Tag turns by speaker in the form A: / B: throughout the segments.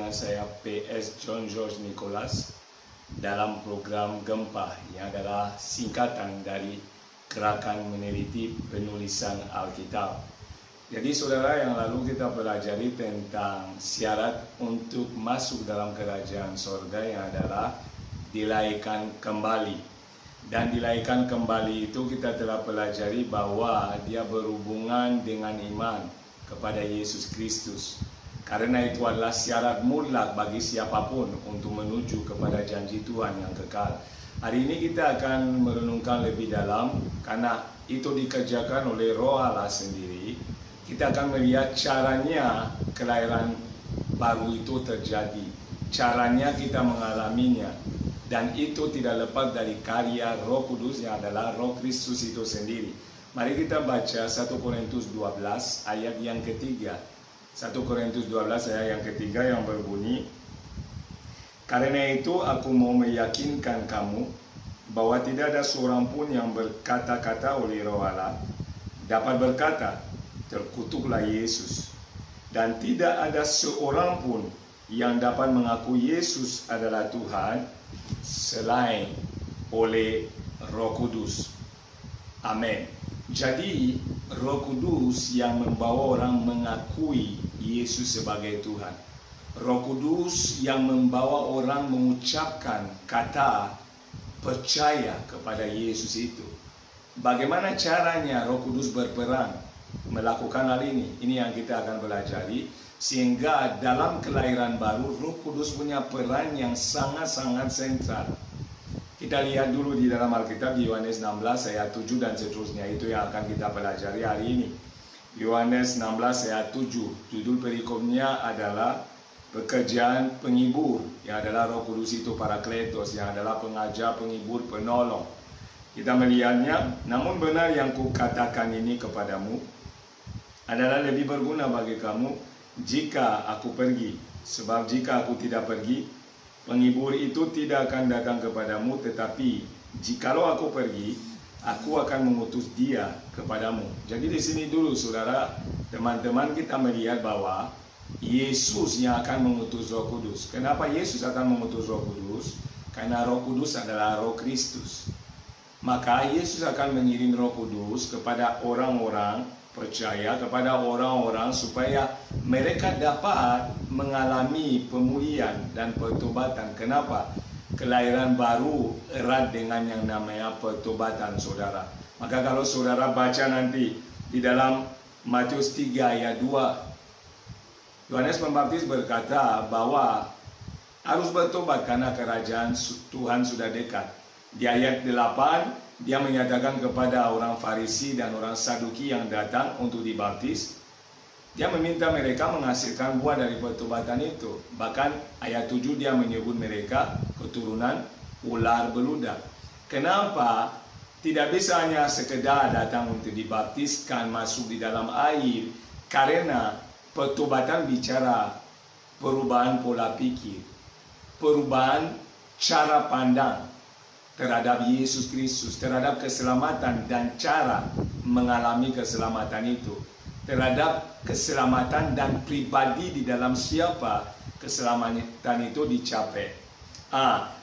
A: dengan saya PS John George Nicholas dalam program Gempa yang adalah singkatan dari Gerakan Meneliti Penulisan Alkitab. Jadi saudara, yang lalu kita pelajari tentang syarat untuk masuk dalam kerajaan sorga yang adalah dilahirkan kembali. Dan dilahirkan kembali itu kita telah pelajari bahwa dia berhubungan dengan iman kepada Yesus Kristus. Karena itu adalah syarat mutlak bagi siapapun untuk menuju kepada janji Tuhan yang kekal. Hari ini kita akan merenungkan lebih dalam, karena itu dikerjakan oleh Roh Allah sendiri. Kita akan melihat caranya kelahiran baru itu terjadi, caranya kita mengalaminya, dan itu tidak lepas dari karya Roh Kudus yang adalah Roh Kristus itu sendiri. Mari kita baca 1 Korintus 12 ayat yang ketiga. 1 Korintus 12 ayat yang ketiga yang berbunyi, "Karena itu aku mau meyakinkan kamu bahwa tidak ada seorang pun yang berkata-kata oleh Roh Allah dapat berkata, terkutuklah Yesus. Dan tidak ada seorang pun yang dapat mengaku Yesus adalah Tuhan selain oleh Roh Kudus." Amin. Jadi Roh Kudus yang membawa orang mengakui Yesus sebagai Tuhan. Roh Kudus yang membawa orang mengucapkan kata percaya kepada Yesus itu. Bagaimana caranya Roh Kudus berperan melakukan hal ini? Ini yang kita akan pelajari. Sehingga dalam kelahiran baru, Roh Kudus punya peran yang sangat-sangat sentral. Kita lihat dulu di dalam Alkitab, Yohanes 16 ayat 7 dan seterusnya. Itu yang akan kita pelajari hari ini. Yohanes 16 ayat 7. Judul perikopnya adalah pekerjaan penghibur, yang adalah Roh Kudus itu Parakletos, yang adalah pengajar, penghibur, penolong. Kita melihatnya, namun benar yang kukatakan ini kepadamu adalah lebih berguna bagi kamu jika aku pergi. Sebab jika aku tidak pergi, penghibur itu tidak akan datang kepadamu, tetapi jikalau aku pergi, aku akan mengutus dia kepadamu. Jadi di sini dulu saudara, teman-teman, kita melihat bahwa Yesus yang akan mengutus Roh Kudus. Kenapa Yesus akan mengutus Roh Kudus? Karena Roh Kudus adalah Roh Kristus. Maka Yesus akan mengirim Roh Kudus kepada orang-orang percaya, kepada orang-orang supaya mereka dapat mengalami pemulihan dan pertobatan. Kenapa? Kelahiran baru erat dengan yang namanya pertobatan, saudara. Maka kalau saudara baca nanti di dalam Matius 3 ayat 2, Yohanes Pembaptis berkata bahwa harus bertobat karena kerajaan Tuhan sudah dekat. Di ayat 8 dia menyatakan kepada orang Farisi dan orang Saduki yang datang untuk dibaptis, dia meminta mereka menghasilkan buah dari pertobatan itu. Bahkan ayat 7 dia menyebut mereka keturunan ular beludak. Kenapa? Tidak bisa hanya sekedar datang untuk dibaptiskan, masuk di dalam air. Karena pertobatan bicara perubahan pola pikir, perubahan cara pandang terhadap Yesus Kristus, terhadap keselamatan dan cara mengalami keselamatan itu, terhadap keselamatan dan pribadi di dalam siapa keselamatan itu dicapai.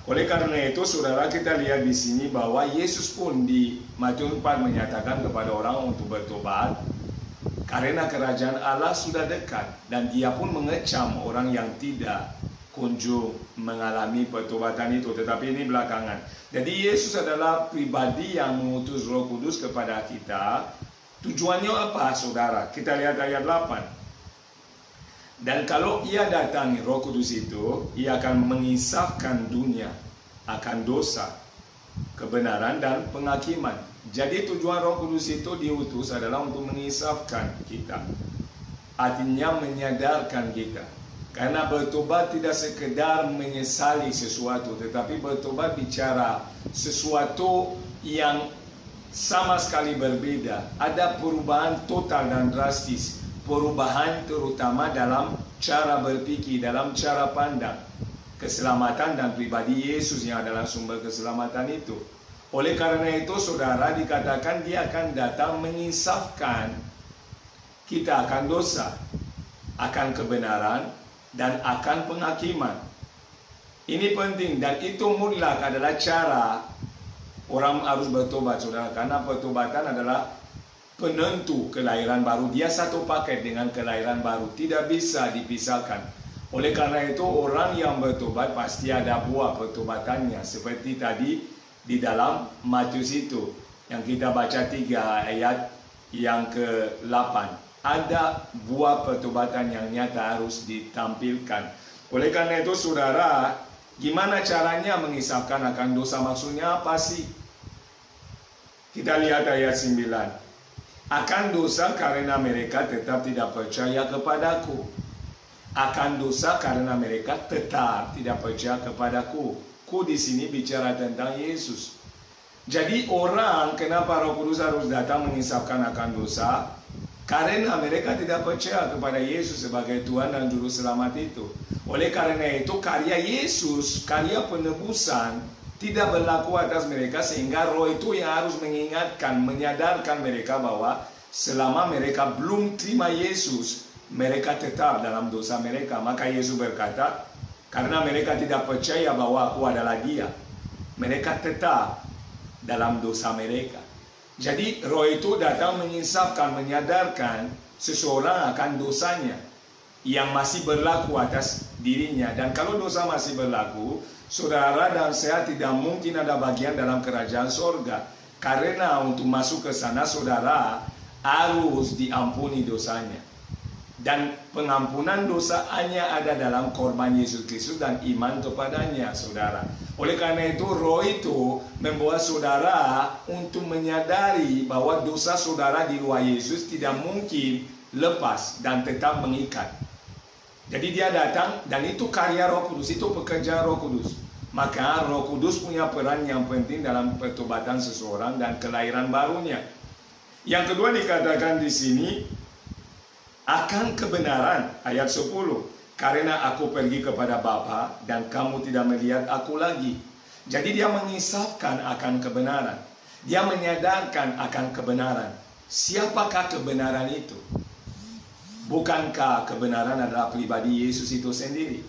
A: Oleh karena itu saudara, kita lihat di sini bahwa Yesus pun di Matius 4 menyatakan kepada orang untuk bertobat karena kerajaan Allah sudah dekat, dan dia pun mengecam orang yang tidak kunjung mengalami pertobatan itu. Tetapi ini belakangan. Jadi Yesus adalah pribadi yang mengutus Roh Kudus kepada kita. Tujuannya apa saudara? Kita lihat ayat 8. Dan kalau ia datangi, Roh Kudus itu, ia akan mengisahkan dunia akan dosa, kebenaran dan penghakiman. Jadi tujuan Roh Kudus itu diutus adalah untuk mengisahkan kita. Artinya menyadarkan kita. Karena bertobat tidak sekedar menyesali sesuatu, tetapi bertobat bicara sesuatu yang sama sekali berbeda. Ada perubahan total dan drastis. Perubahan terutama dalam cara berpikir, dalam cara pandang. Keselamatan dan pribadi Yesus yang adalah sumber keselamatan itu. Oleh karena itu saudara, dikatakan dia akan datang menginsafkan kita akan dosa, akan kebenaran, dan akan penghakiman. Ini penting dan itu mutlak adalah cara orang harus bertobat, saudara. Karena pertobatan adalah penentu kelahiran baru. Dia satu paket dengan kelahiran baru, tidak bisa dipisahkan. Oleh karena itu orang yang bertobat pasti ada buah pertobatannya. Seperti tadi di dalam Matius itu yang kita baca 3 ayat yang ke-8. Ada buah pertobatan yang nyata harus ditampilkan. Oleh karena itu saudara, gimana caranya mengisahkan akan dosa? Maksudnya apa sih? Kita lihat ayat 9. Akan dosa karena mereka tetap tidak percaya kepadaku. Akan dosa karena mereka tetap tidak percaya kepadaku. Ku di sini bicara tentang Yesus. Jadi orang, kenapa Roh Kudus harus datang mengisahkan akan dosa? Karena mereka tidak percaya kepada Yesus sebagai Tuhan dan Juru Selamat itu. Oleh karena itu karya Yesus, karya penebusan tidak berlaku atas mereka, sehingga Roh itu yang harus mengingatkan, menyadarkan mereka bahwa selama mereka belum terima Yesus, mereka tetap dalam dosa mereka. Maka Yesus berkata, karena mereka tidak percaya bahwa aku adalah Dia, mereka tetap dalam dosa mereka. Jadi Roh itu datang menginsafkan, menyadarkan seseorang akan dosanya yang masih berlaku atas dirinya. Dan kalau dosa masih berlaku, saudara dan saya tidak mungkin ada bagian dalam kerajaan sorga. Karena untuk masuk ke sana, saudara harus diampuni dosanya. Dan pengampunan dosa hanya ada dalam korban Yesus Kristus dan iman kepadanya, saudara. Oleh karena itu, Roh itu membawa saudara untuk menyadari bahwa dosa saudara di luar Yesus tidak mungkin lepas dan tetap mengikat. Jadi dia datang dan itu karya Roh Kudus, itu pekerjaan Roh Kudus. Maka Roh Kudus punya peran yang penting dalam pertobatan seseorang dan kelahiran barunya. Yang kedua dikatakan di sini, akan kebenaran, ayat 10. Karena aku pergi kepada Bapa dan kamu tidak melihat aku lagi. Jadi dia mengisahkan akan kebenaran. Dia menyadarkan akan kebenaran. Siapakah kebenaran itu? Bukankah kebenaran adalah pribadi Yesus itu sendiri?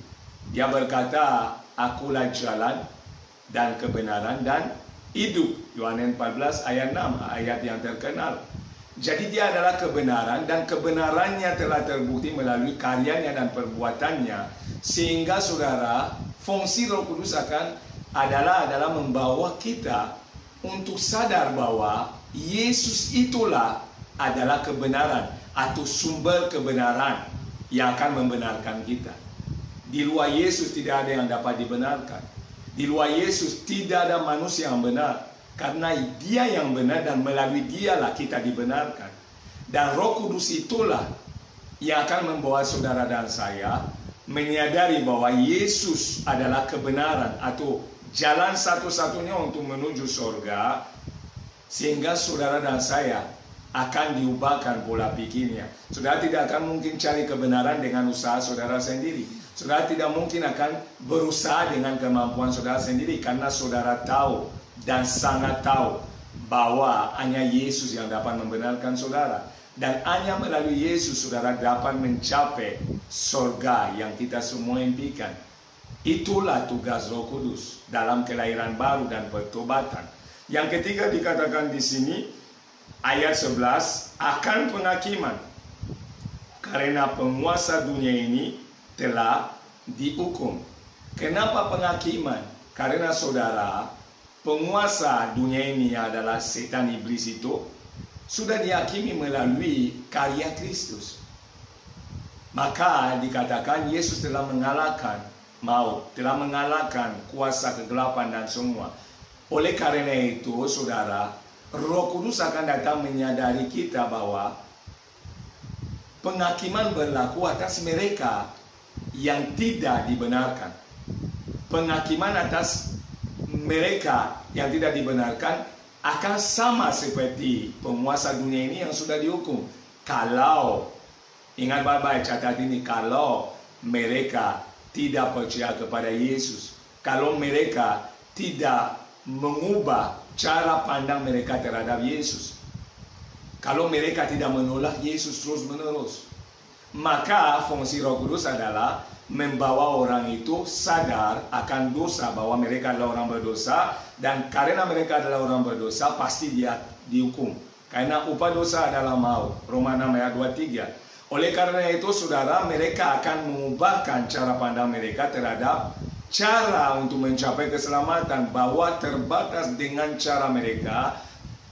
A: Dia berkata, akulah jalan dan kebenaran dan hidup. Yohanes 14 ayat 6, ayat yang terkenal. Jadi dia adalah kebenaran dan kebenarannya telah terbukti melalui karyanya dan perbuatannya. Sehingga saudara, fungsi Roh Kudus adalah membawa kita untuk sadar bahwa Yesus itulah adalah kebenaran atau sumber kebenaran yang akan membenarkan kita. Di luar Yesus tidak ada yang dapat dibenarkan. Di luar Yesus tidak ada manusia yang benar. Karena Dia yang benar dan melalui Dialah kita dibenarkan. Dan Roh Kudus itulah yang akan membawa saudara dan saya menyadari bahwa Yesus adalah kebenaran atau jalan satu-satunya untuk menuju surga. Sehingga saudara dan saya akan diubahkan pola pikirnya. Saudara tidak akan mungkin cari kebenaran dengan usaha saudara sendiri. Saudara tidak mungkin akan berusaha dengan kemampuan saudara sendiri. Karena saudara tahu dan sangat tahu bahwa hanya Yesus yang dapat membenarkan saudara. Dan hanya melalui Yesus saudara dapat mencapai surga yang kita semua impikan. Itulah tugas Roh Kudus dalam kelahiran baru dan pertobatan. Yang ketiga dikatakan di sini, ayat 11, akan penghakiman. Karena penguasa dunia ini telah dihukum. Kenapa penghakiman? Karena saudara, penguasa dunia ini adalah setan iblis itu sudah dihakimi melalui karya Kristus. Maka dikatakan Yesus telah mengalahkan maut, telah mengalahkan kuasa kegelapan dan semua. Oleh karena itu, saudara, Roh Kudus akan datang menyadari kita bahwa penghakiman berlaku atas mereka yang tidak dibenarkan. Penghakiman atas mereka yang tidak dibenarkan akan sama seperti penguasa dunia ini yang sudah dihukum. Kalau, ingat baik-baik catat ini, kalau mereka tidak percaya kepada Yesus, kalau mereka tidak mengubah cara pandang mereka terhadap Yesus, kalau mereka tidak menolak Yesus terus-menerus, Maka fungsi Roh Kudus adalah membawa orang itu sadar akan dosa, bahwa mereka adalah orang berdosa, dan karena mereka adalah orang berdosa pasti dia dihukum. Karena upah dosa adalah maut. Roma 6 ayat 23. Oleh karena itu saudara, mereka akan mengubahkan cara pandang mereka terhadap cara untuk mencapai keselamatan, bahwa terbatas dengan cara mereka,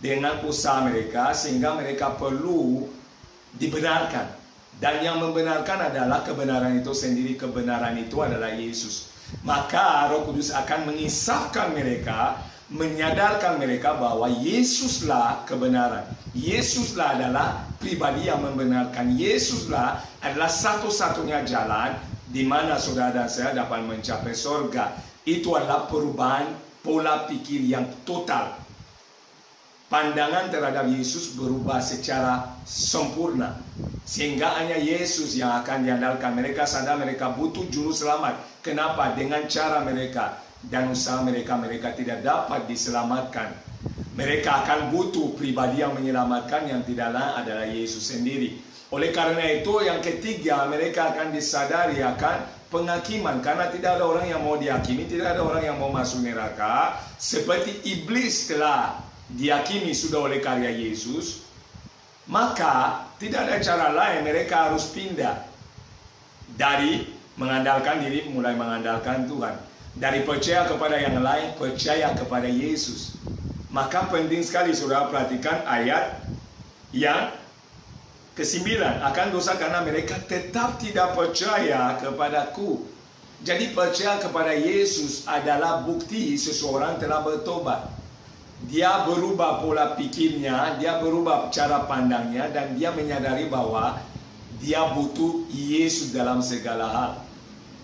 A: dengan usaha mereka, sehingga mereka perlu dibenarkan. Dan yang membenarkan adalah kebenaran itu sendiri. Kebenaran itu adalah Yesus. Maka Roh Kudus akan mengisahkan mereka, menyadarkan mereka bahwa Yesuslah kebenaran. Yesuslah adalah pribadi yang membenarkan. Yesuslah adalah satu-satunya jalan di mana saudara dan saya dapat mencapai surga. Itu adalah perubahan pola pikir yang total. Pandangan terhadap Yesus berubah secara sempurna, sehingga hanya Yesus yang akan diandalkan. Mereka sadar mereka butuh juru selamat. Kenapa? Dengan cara mereka dan usaha mereka, mereka tidak dapat diselamatkan. Mereka akan butuh pribadi yang menyelamatkan, yang tidak lain adalah Yesus sendiri. Oleh karena itu, yang ketiga, mereka akan disadari akan penghakiman. Karena tidak ada orang yang mau dihakimi, tidak ada orang yang mau masuk neraka. Seperti iblis telah dihakimi sudah oleh karya Yesus, maka tidak ada cara lain, mereka harus pindah dari mengandalkan diri, mulai mengandalkan Tuhan. Dari percaya kepada yang lain, percaya kepada Yesus. Maka penting sekali saudara perhatikan ayat yang ke-9. Akan dosa karena mereka tetap tidak percaya kepadaku. Jadi percaya kepada Yesus adalah bukti seseorang telah bertobat. Dia berubah pola pikirnya, dia berubah cara pandangnya, dan dia menyadari bahwa dia butuh Yesus dalam segala hal.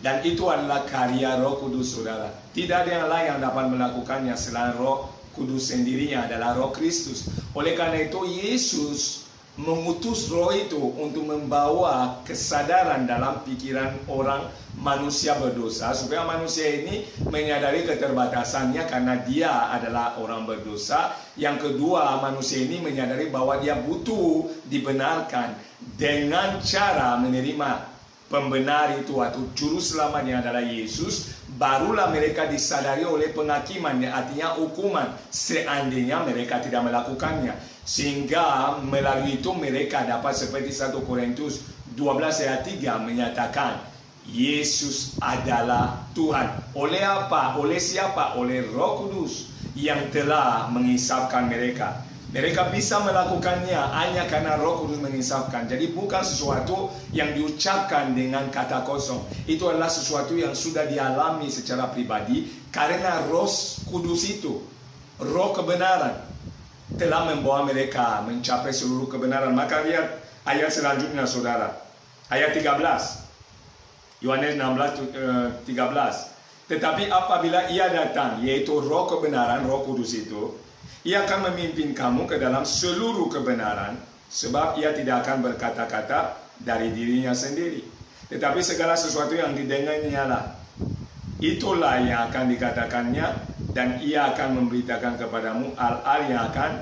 A: Dan itu adalah karya Roh Kudus saudara. Tidak ada yang lain yang dapat melakukannya selain Roh Kudus sendirinya, adalah Roh Kristus. Oleh karena itu Yesus mengutus Roh itu untuk membawa kesadaran dalam pikiran orang manusia berdosa, supaya manusia ini menyadari keterbatasannya karena dia adalah orang berdosa. Yang kedua, manusia ini menyadari bahwa dia butuh dibenarkan dengan cara menerima pembenar itu atau juru selamatnya adalah Yesus. Barulah mereka disadari oleh penghakiman, artinya hukuman, seandainya mereka tidak melakukannya. Sehingga melalui itu mereka dapat seperti 1 Korintus 12 ayat 3 menyatakan Yesus adalah Tuhan. Oleh apa? Oleh siapa? Oleh Roh Kudus yang telah mengisapkan mereka. Mereka bisa melakukannya hanya karena Roh Kudus mengisapkan. Jadi bukan sesuatu yang diucapkan dengan kata kosong. Itu adalah sesuatu yang sudah dialami secara pribadi, karena Roh Kudus itu, Roh kebenaran, telah membawa mereka mencapai seluruh kebenaran. Maka lihat ayat selanjutnya saudara, ayat 13, Yohanes 16:13. Tetapi apabila ia datang, yaitu Roh kebenaran, Roh Kudus itu, ia akan memimpin kamu ke dalam seluruh kebenaran, sebab ia tidak akan berkata-kata dari dirinya sendiri, tetapi segala sesuatu yang didengarnya lah, itulah yang akan dikatakannya, dan ia akan memberitakan kepadamu hal-hal yang akan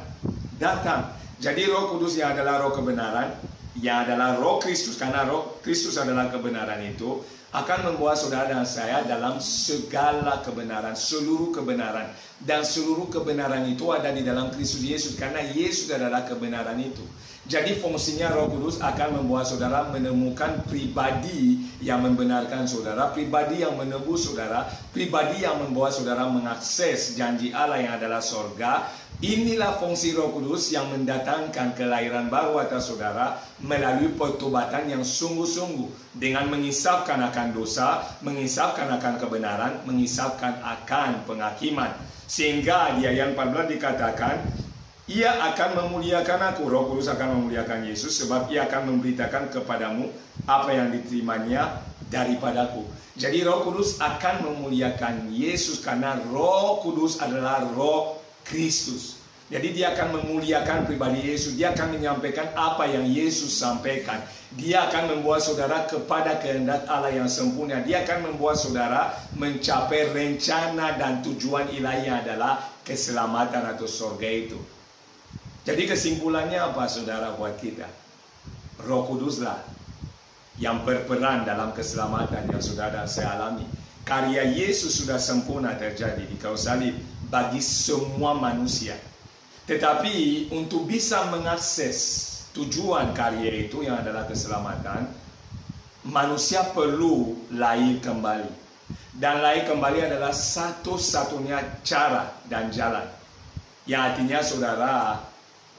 A: datang. Jadi Roh Kudus yang adalah Roh kebenaran, yang adalah Roh Kristus, karena Roh Kristus adalah kebenaran itu, akan membawa saudara dan saya dalam segala kebenaran, seluruh kebenaran. Dan seluruh kebenaran itu ada di dalam Kristus Yesus, karena Yesus adalah kebenaran itu. Jadi fungsinya Roh Kudus akan membuat saudara menemukan pribadi yang membenarkan saudara, pribadi yang menebus saudara, pribadi yang membawa saudara mengakses janji Allah yang adalah sorga. Inilah fungsi Roh Kudus yang mendatangkan kelahiran baru atas saudara melalui pertobatan yang sungguh-sungguh, dengan mengisapkan akan dosa, mengisapkan akan kebenaran, mengisapkan akan penghakiman. Sehingga di ayat 14 dikatakan, ia akan memuliakan aku. Roh Kudus akan memuliakan Yesus, sebab ia akan memberitakan kepadamu apa yang diterimanya daripadaku. Jadi Roh Kudus akan memuliakan Yesus, karena Roh Kudus adalah Roh Kristus. Jadi dia akan memuliakan pribadi Yesus. Dia akan menyampaikan apa yang Yesus sampaikan. Dia akan membawa saudara kepada kehendak Allah yang sempurna. Dia akan membawa saudara mencapai rencana dan tujuan ilahi adalah keselamatan atau surga itu. Jadi kesimpulannya apa saudara buat kita? Roh Kuduslah yang berperan dalam keselamatan yang saudara dan saya alami. Karya Yesus sudah sempurna terjadi di kayu salib bagi semua manusia. Tetapi untuk bisa mengakses tujuan karya itu yang adalah keselamatan, manusia perlu lahir kembali. Dan lahir kembali adalah satu-satunya cara dan jalan. Yang artinya saudara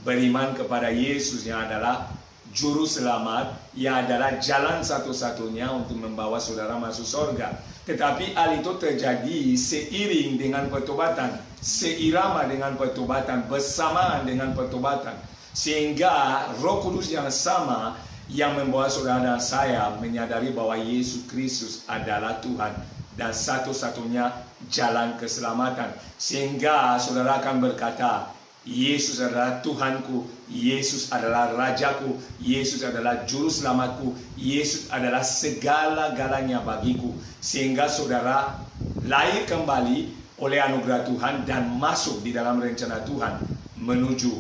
A: beriman kepada Yesus yang adalah Juru Selamat, yang adalah jalan satu-satunya untuk membawa saudara masuk surga. Tetapi hal itu terjadi seiring dengan pertobatan, seirama dengan pertobatan, bersamaan dengan pertobatan. Sehingga Roh Kudus yang sama yang membawa saudara dan saya menyadari bahwa Yesus Kristus adalah Tuhan dan satu-satunya jalan keselamatan. Sehingga saudara akan berkata, Yesus adalah Tuhanku, Yesus adalah Rajaku, Yesus adalah Juru Selamatku, Yesus adalah segala-galanya bagiku. Sehingga saudara lahir kembali oleh anugerah Tuhan dan masuk di dalam rencana Tuhan menuju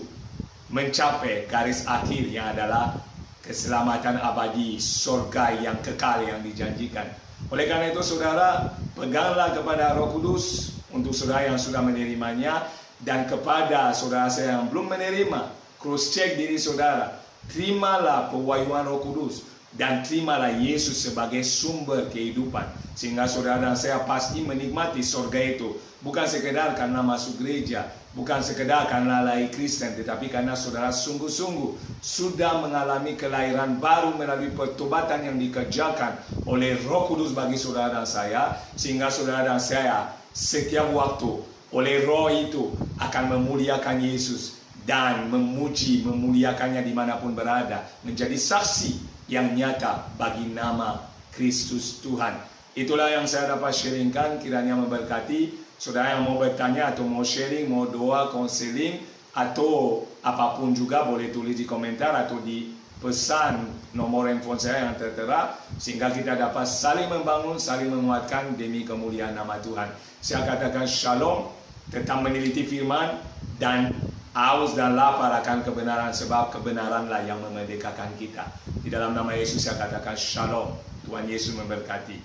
A: mencapai garis akhir yang adalah keselamatan abadi, surga yang kekal yang dijanjikan. Oleh karena itu saudara, peganglah kepada Roh Kudus untuk saudara yang sudah menerimanya, dan kepada saudara saya yang belum menerima, cross check diri saudara, terimalah pewahyuan Roh Kudus dan terimalah Yesus sebagai sumber kehidupan, sehingga saudara dan saya pasti menikmati surga itu, bukan sekedar karena masuk gereja, bukan sekedar karena lahir Kristen, tetapi karena saudara sungguh-sungguh sudah mengalami kelahiran baru melalui pertobatan yang dikerjakan oleh Roh Kudus bagi saudara dan saya, sehingga saudara dan saya setiap waktu oleh Roh itu akan memuliakan Yesus dan memuji, memuliakannya dimanapun berada, menjadi saksi yang nyata bagi nama Kristus Tuhan. Itulah yang saya dapat sharingkan, kiranya memberkati. Saudara yang mau bertanya atau mau sharing, mau doa, konseling, atau apapun juga boleh tulis di komentar atau di pesan nomor handphone saya yang tertera, sehingga kita dapat saling membangun, saling menguatkan demi kemuliaan nama Tuhan. Saya katakan shalom, tetap meneliti firman, dan haus dan lapar akan kebenaran, sebab kebenaranlah yang memerdekakan kita. Di dalam nama Yesus saya katakan shalom. Tuhan Yesus memberkati.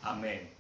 A: Amin.